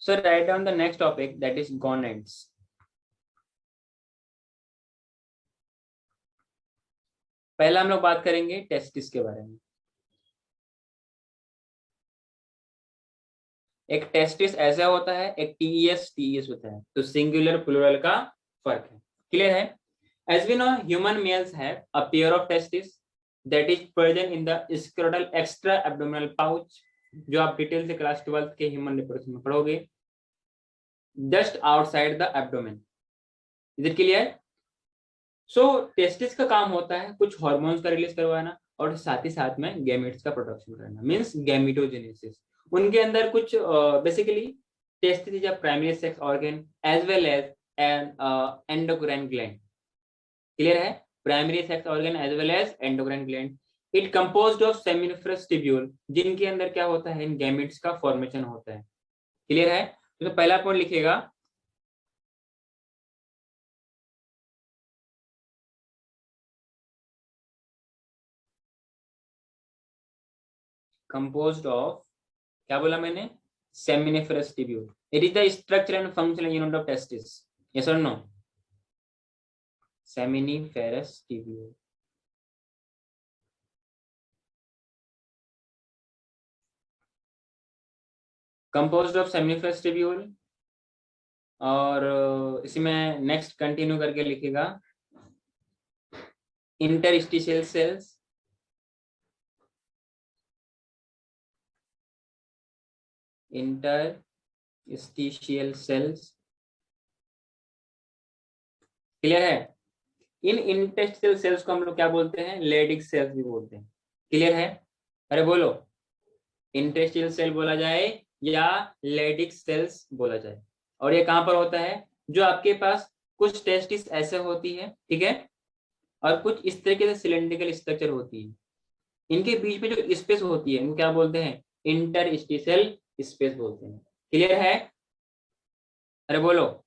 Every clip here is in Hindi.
So write down the next topic, that is gonads. पहला हम लोग बात करेंगे टेस्टिस के बारे में। एक टेस्टिस ऐसा होता है, एक टीईएस होता है, तो सिंगुलर प्लूरल का फर्क है। क्लियर है? As we know, human males have a pair of testes that is present in the scrotal extra abdominal pouch, जो आप डिटेल से क्लास 12 के ह्यूमन रिप्रोडक्शन में पढ़ोगे, just outside the abdomen. Is it clear? So testis का काम होता है कुछ हार्मोन्स का रिलीज करवाना और साथ ही साथ में गैमेट्स का प्रोडक्शन करना, मींस गैमेटोजेनेसिस। उनके अंदर कुछ basically testis is a primary sex organ as well as an endocrine gland. Clear है? Primary sex organ as well as endocrine gland. It composed of seminiferous tubule, जिनके अंदर क्या होता है, इन गैमेट्स का फॉर्मेशन होता है। क्लियर है? तो पहला पॉइंट लिखिएगा, composed of, क्या बोला मैंने, seminiferous tubule. It is the structure and functional unit of testis. Yes or no? Seminiferous tubule. Composed of seminiferous tubule. और इसी में नेक्स्ट कंटिन्यू करके लिखेगा interstitial cells, interstitial cells. Clear है? इन इंटरस्टिशियल सेल्स को हम लोग क्या बोलते हैं, लेडिक सेल्स भी बोलते हैं। क्लियर है? अरे बोलो, इंटरस्टिशियल सेल बोला जाए या लेडिक सेल्स बोला जाए। और ये कहां पर होता है, जो आपके पास कुछ टेस्टिस ऐसे होती है, ठीक है, और कुछ इस तरीके से सिलेंड्रिकल स्ट्रक्चर होती है, इनके बीच में जो स्पेस होती है इनको क्या बोलते हैं, इंटरस्टिशियल स्पेस बोलते हैं। क्लियर है? अरे बोलो।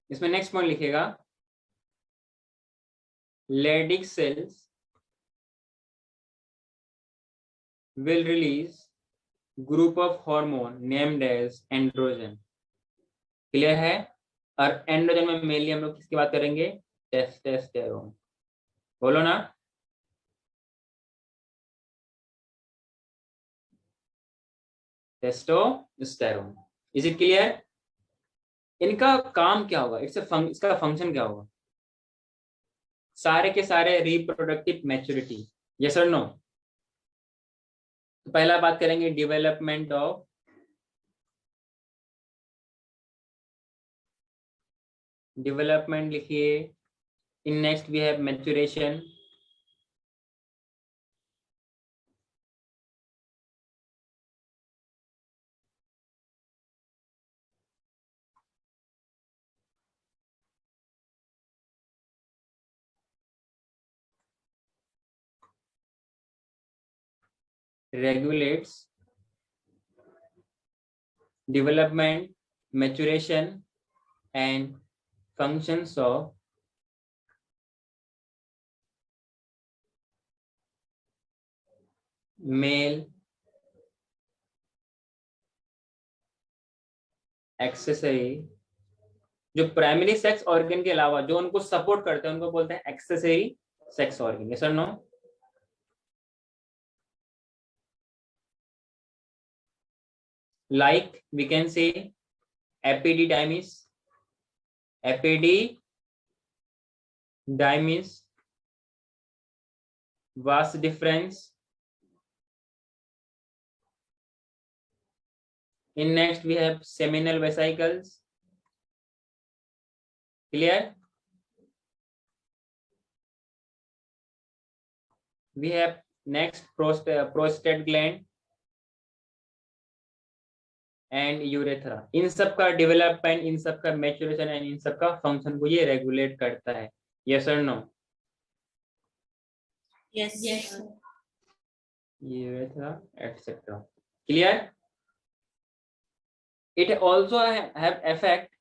इसमें नेक्स्ट पॉइंट लिखेगा, Leydig cells will release group of hormone named as androgen। Clear है? और एंड्रोजन में मेनली हम लोग किसकी बात करेंगे, टेस्टोस्टेरोन। बोलो ना। टेस्टोस्टेरोन। Is it clear? इनका काम क्या होगा, इसका फंक्शन क्या होगा, सारे के सारे रिप्रोडक्टिव मैच्योरिटी। यस और नो? तो पहला बात करेंगे डेवलपमेंट ऑफ, डेवलपमेंट लिखिए। In next we have maturation, regulates development, maturation and functions of male accessory. जो प्राइमरी सेक्स ऑर्गन के अलावा जो उनको सपोर्ट करते हैं उनको बोलते हैं एक्सेसरी सेक्स ऑर्गन। यस और no? like we can say epididymis, vas deferens। in next we have seminal vesicles। clear? we have next prostate gland and urethra. इन सब का डेवलपमेंट, इन सब का मैच्योरेशन एंड इन सब का फंक्शन को ये रेगुलेट करता है। यस और no? Yes. Urethra etcetera. Clear? It also have effect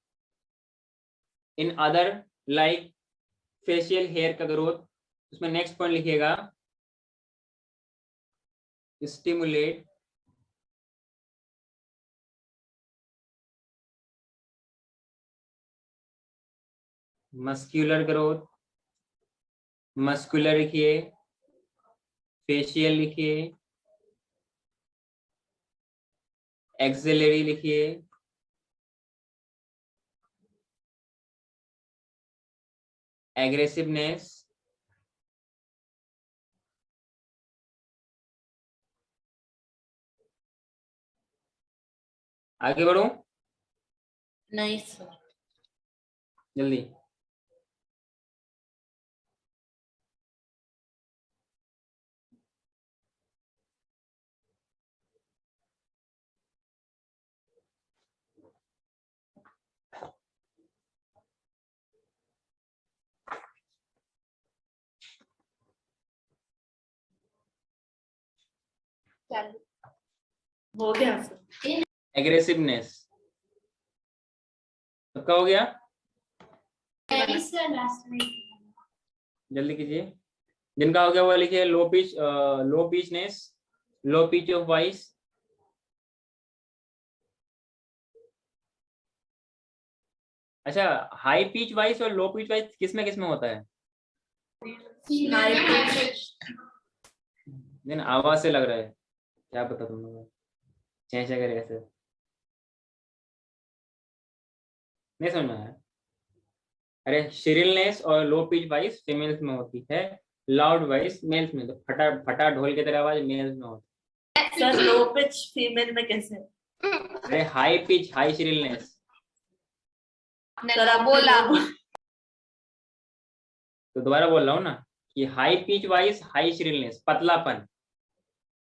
in other like facial hair का ग्रोथ। उसमें नेक्स्ट पॉइंट लिखिएगा, stimulate muscular growth, muscular लिखिए, facial लिखिए, axillary लिखिए, aggressiveness, आगे बढ़ो नहीं सर। जल्दी। हो गया सर। एग्रेसिवनेस सबका हो गया, जल्दी कीजिए। जिनका हो गया वो लिखिए लो पिचनेस, लो पिच ऑफ वॉइस, अच्छा हाई पिच वॉइस और लो पिच वॉइस किसमें होता है? दिन आवाज से लग रहा है, क्या पता तुम लोग चेंज करेगा सर, नहीं समझ में आया? अरे श्रिलनेस और लो पिच वॉइस फीमेल्स में होती है, लाउड वॉइस मेल्स में, तो फटा फटा ढोल की तरह आवाज मेल्स में होती है। सर लो पिच फीमेल में कैसे? है। अरे high pitch high shrillness, sir आप बोला। तो दोबारा बोल रहा हूँ ना कि high pitch voice high shrillness, पतलापन,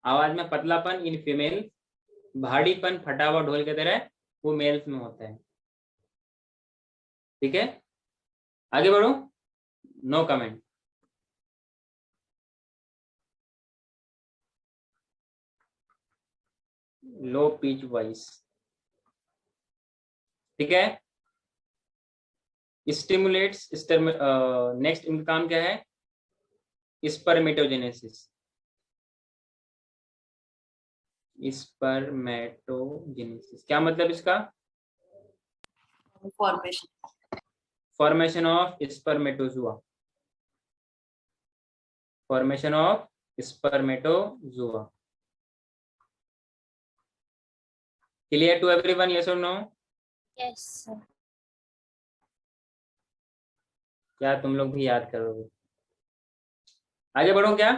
आवाज में पतलापन इन फीमेल, भारीपन फटा हुआ ढोल की तरह वो मेल्स में होता है। ठीक है, आगे बढ़ो, no comment. Low pitch voice, ठीक है। स्टिमुलेट्स, नेक्स्ट इनका काम क्या है? स्पर्मेटोजेनेसिस, स्पर्मेटोजेनेसिस क्या मतलब इसका? Formation of spermatozoa, formation of spermatozoa. Clear to everyone, yes और नो? Yes sir. क्या तुम लोग भी याद करोगे? आगे बढ़ो क्या?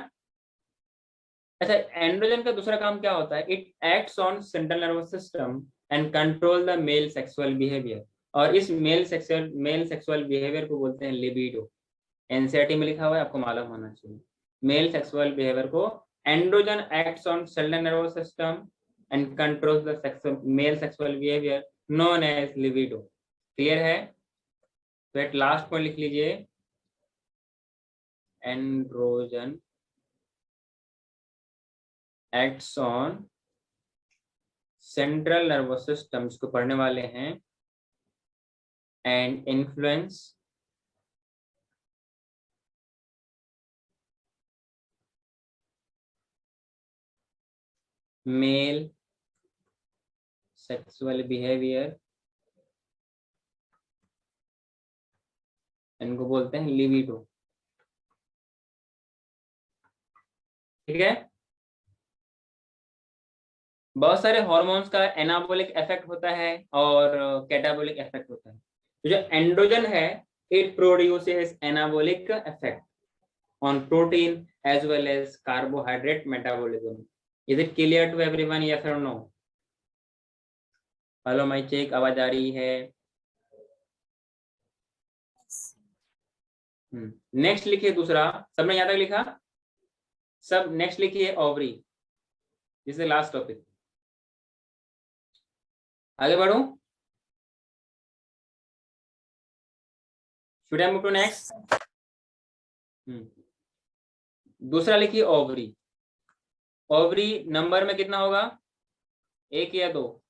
अच्छा, एंड्रोजन का दूसरा काम क्या होता है? It acts on central nervous system and control the male sexual behaviour, और इस मेल सेक्सुअल बिहेवियर को बोलते हैं लिबिडो। एनसीईआरटी में लिखा हुआ है, आपको मालूम होना चाहिए। मेल सेक्सुअल बिहेवियर को androgen acts on central nervous system and controls the male sexual behaviour known as libido. Clear है? तो एट लास्ट पॉइंट लिख लीजिए, androgen acts on central nervous system, इसको पढ़ने वाले हैं, and influence male sexual behaviour, इनको बोलते हैं लिबिडो। ठीक है, बहुत सारे हॉर्मोन्स का एनाबोलिक इफेक्ट होता है और कैटाबोलिक इफेक्ट होता है। तो जो एंड्रोजन है, it produces anabolic effect on protein as well as carbohydrate metabolism. Is it clear to everyone, yes और नो? हेलो माय चेक, आवाज आ रही है? नेक्स्ट लिखिए दूसरा, सबने यहाँ तक लिखा? सब नेक्स्ट लिखिए ovary, this is last topic. आगे बढ़ो, should I move to next? दूसरा लिखिए ओवरी। ओवरी नंबर में कितना होगा, एक या दो?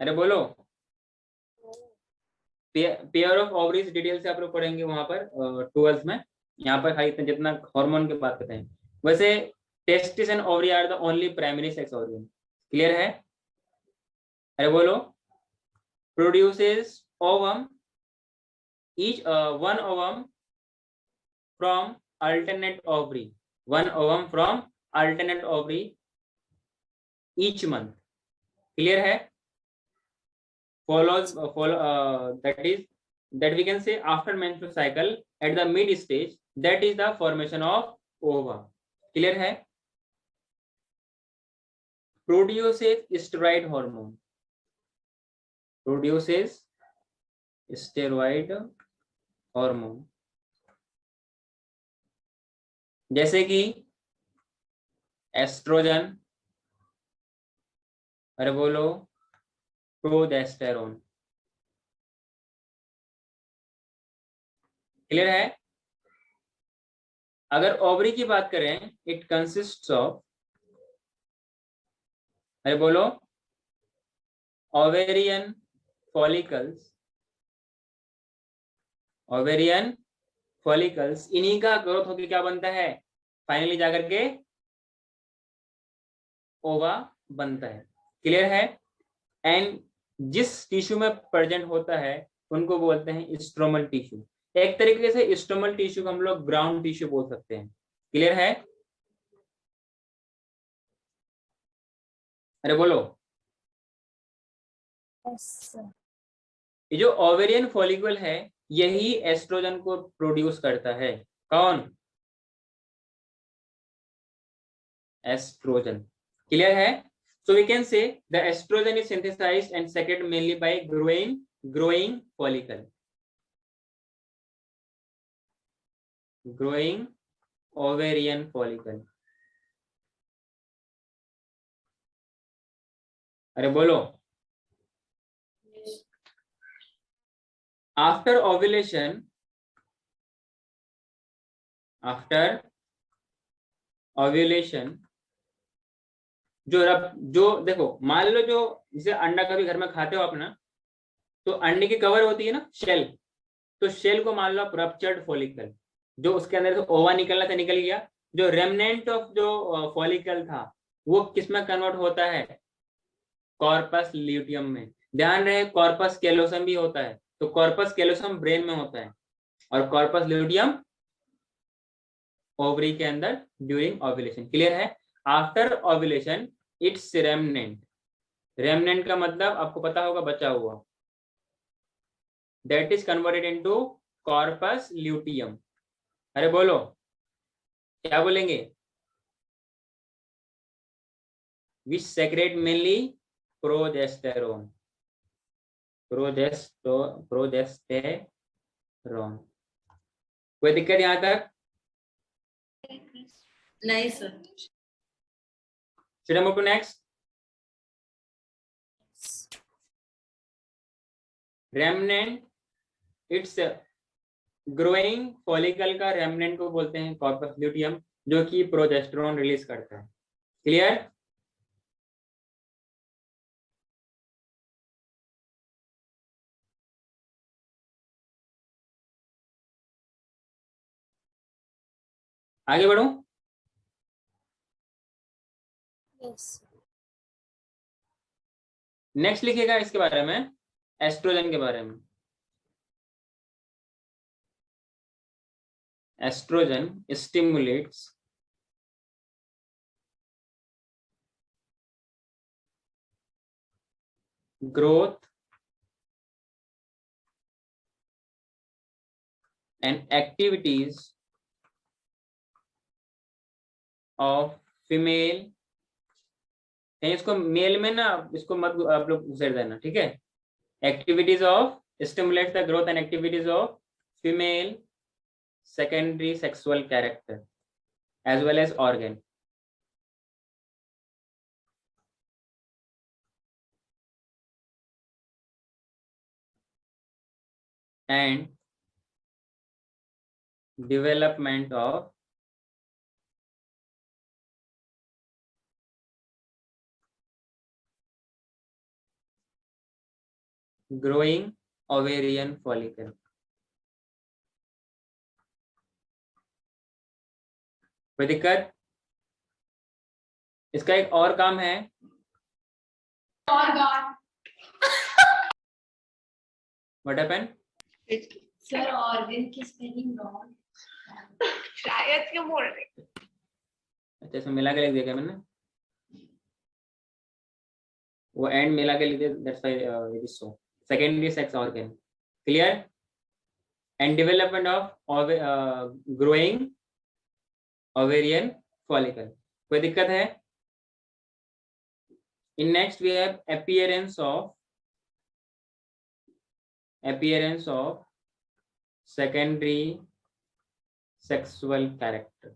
अरे बोलो। पेयर ऑफ ओवरीज डिटेल से आप लोग पढ़ेंगे वहां पर 12th में। यहाँ पर खाली जितना हार्मोन की बात करते हैं, वैसे testes and ovary are the only primary sex organ. Clear है? अरे बोलो। Produces ovum, each one ovum from alternate ovary, one ovum from alternate ovary each month. Clear है? Follows that we can say after menstrual cycle at the mid stage, that is the formation of ova. Clear है? Produces steroid hormone, produces steroid hormone, जैसे कि एस्ट्रोजन, अरे बोलो, प्रोजेस्टेरोन। क्लियर है? अगर ओवरी की बात करें, इट कंसिस्ट्स ऑफ, अरे बोलो, ओवेरियन फॉलिकल्स, ओवेरियन फॉलिकल्स, इन्हीं का ग्रोथ होकर क्या बनता है, फाइनली जाकर के ओवा बनता है। क्लियर है? एंड जिस टिश्यू में प्रेजेंट होता है उनको बोलते हैं स्ट्रोमल टिश्यू। एक तरीके से स्ट्रोमल टिश्यू को हम लोग ग्राउंड टिश्यू बोल सकते हैं। क्लियर है? अरे बोलो। ये जो ओवेरियन फॉलिकल है यही एस्ट्रोजन को प्रोड्यूस करता है। कौन? एस्ट्रोजन। क्लियर है? So we can say the estrogen is synthesized and secreted mainly by growing follicle, growing ovarian follicle। अरे बोलो। After ovulation, जो देखो, मान लो जो जैसे अंडा कभी घर में खाते हो अपना, तो अंडे की कवर होती है ना, शेल, तो शेल को मान लो आप रप्चर्ड फॉलिकल, जो उसके अंदर से ओवा निकलना था निकल गया, जो रेमनेंट ऑफ जो फॉलिकल था वो किसमें कन्वर्ट होता है, कॉर्पस ल्यूटियम में। ध्यान रहे कॉर्पस कैलोसम भी होता है, तो कॉर्पस कैलोसम ब्रेन में होता है और कॉर्पस ल्यूटियम ओवरी के अंदर ड्यूरिंग ओव्यूलेशन। क्लियर है? After ovulation it's remnant, remnant का मतलब आपको पता होगा बचा हुआ, that is converted into corpus luteum. अरे बोलो, क्या बोलेंगे? विच सेक्रेट मेनली प्रोजेस्टेरोन, प्रोजेस्टेरोन। कोई दिक्कत यहां तक? नहीं sir. Should I move to next? Remnant, it's growing follicle का रेमनेंट को बोलते हैं कॉर्पस ल्यूटियम, जो कि प्रोजेस्टेरोन रिलीज करता है। क्लियर? आगे बढ़ूं? नेक्स्ट लिखिएगा इसके बारे में, एस्ट्रोजन के बारे में। Estrogen stimulates growth and activities of female, इसको मेल में ना, इसको मत आप लोग घुसेड़ देना, ठीक है? Activities of stimulate the growth and activities of female secondary sexual character as well as organ. and development of growing ovarian follicle। कोई दिक्कत? इसका एक और काम है, व्हाट हैपन? सर ऑर्गन की स्पेलिंग रॉन्ग शायद क्यों बोल रहे? अच्छा, इसमें मिला के लिख दिया मैंने, वो एंड मिला के लिख दिया, that's why it is so. Secondary sex organ, clear? And development of growing ovarian follicle. कोई दिक्कत है? In next we have appearance of secondary sexual character.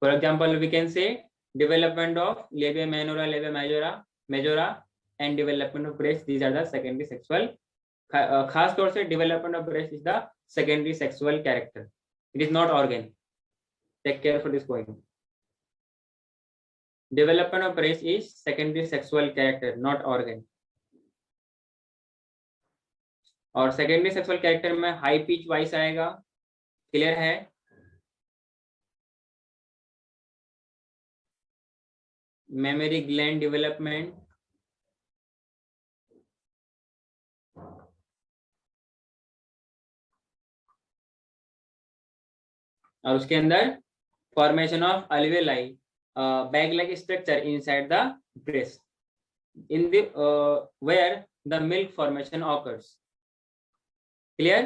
For example, we can say development of labia minora, labia majora, and development of breast. These are the secondary sexual. खास तौर से development of breast is the secondary sexual character. It is not organ. Take care for this point. Development of breast is secondary sexual character, not organ. और सेकेंडरी सेक्सुअल कैरेक्टर में हाई पिच वॉइस आएगा, क्लियर है? मेमोरी ग्लैंड डेवलपमेंट, और उसके अंदर formation of alveoli, bag like structure inside the breast, in the where the milk formation occurs, clear?